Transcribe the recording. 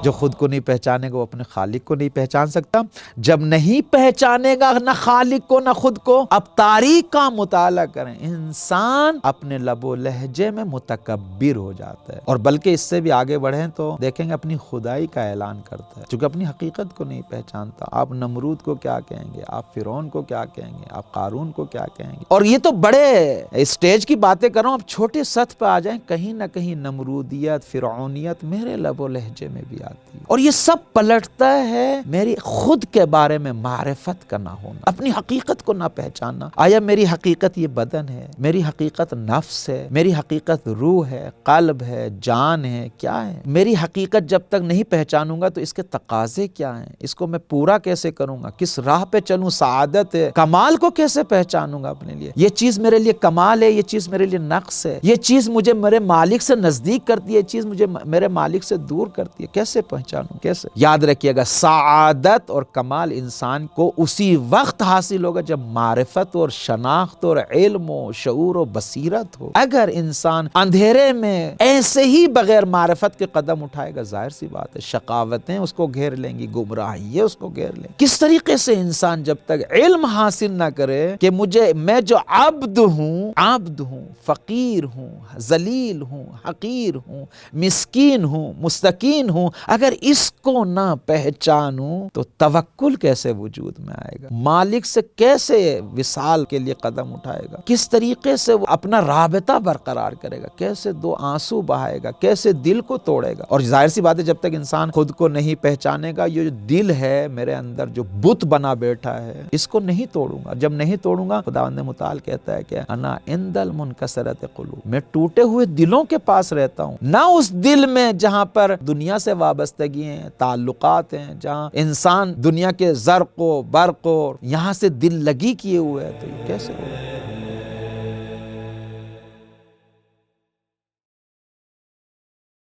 جو خود کو نہیں پہچانے گا وہ اپنے خالق کو نہیں پہچان سکتا۔ جب نہیں پہچانے گا نہ خالق کو نہ خود کو، اب تاریخ کا مطالعہ کریں، انسان اپنے لب و لہجے میں متکبر ہو جاتا ہے، اور بلکہ اس سے بھی آگے بڑھیں تو دیکھیں گے اپنی خدائی کا اعلان کرتا ہے، چونکہ اپنی حقیقت کو نہیں پہچانتا۔ آپ نمرود کو کیا کہیں گے، آپ فرعون کو کیا کہیں گے، آپ قارون کو کیا کہیں گے؟ اور یہ تو بڑے اسٹیج کی باتیں کر رہا ہوں، اب چھوٹے سطح پہ آ جائیں، کہیں نہ کہیں نمرودیت، فرعونیت میرے لب و لہجے میں بھی آتی ہے، اور یہ سب پلٹتا ہے میری خود کے بارے میں معرفت کا نہ ہونا، اپنی حقیقت کو نہ پہچاننا۔ آیا میری حقیقت یہ بدن ہے، میری حقیقت نفس ہے، میری حقیقت روح ہے، قلب ہے، جان ہے، کیا ہے؟ میری حقیقت جب تک نہیں پہچانوں گا تو اس کے تقاضے کیا ہیں، اس کو میں پورا کیسے کروں گا، کس راہ پہ چلوں، سعادت ہے، کمال کو کیسے پہچانوں گا اپنے لیے؟ یہ چیز میرے لیے کمال ہے، یہ چیز میرے لیے نقص ہے، یہ چیز مجھے میرے مالک سے نزدیک کرتی ہے، یہ چیز مجھے میرے مالک سے دور کرتی ہے، کیسے پہچانوں؟ کیسے؟ یاد رکھیے گا، سعادت اور کمال انسان کو اسی وقت حاصل ہوگا جب معرفت اور شناخت اور علم و شعور و بصیرت ہو۔ اگر انسان اندھیرے میں ایسے ہی بغیر معرفت کے قدم اٹھائے گا، ظاہر سی بات ہے شقاوتیں اس کو گھیر لیں گی، گمراہی اس کو گھیر لیں گی۔ کس طریقے سے انسان جب تک علم حاصل نہ کرے کہ میں جو عبد ہوں، فقیر ہوں، ذلیل ہوں، حقیر ہوں، مسکین ہوں، مستکین ہوں، اگر اس کو نہ پہچانوں تو توکل کیسے وجود میں آئے گا؟ مالک سے کیسے وصال کے لیے قدم اٹھائے گا؟ کس طریقے سے وہ اپنا رابطہ برقرار کرے گا؟ کیسے دو آنسو بہائے گا؟ کیسے دل کو توڑے گا؟ اور ظاہر سی بات ہے جب تک انسان خود کو نہیں پہچانے گا، یہ جو دل ہے میرے اندر جو بت بنا بیٹھا ہے، اس کو نہیں توڑوں گا۔ جب نہیں توڑوں گا، خداوند متعال کہتا ہے کہ انا عند المنکسرۃ قلوب، میں ٹوٹے ہوئے دلوں کے پاس رہتا ہوں، نہ اس دل میں جہاں پر دنیا سے وابستگی ہیں، تعلقات ہیں، جہاں انسان دنیا کے زرق و برق و یہاں سے دل لگی کیے ہوئے ہے، تو یہ کیسے ہوگا؟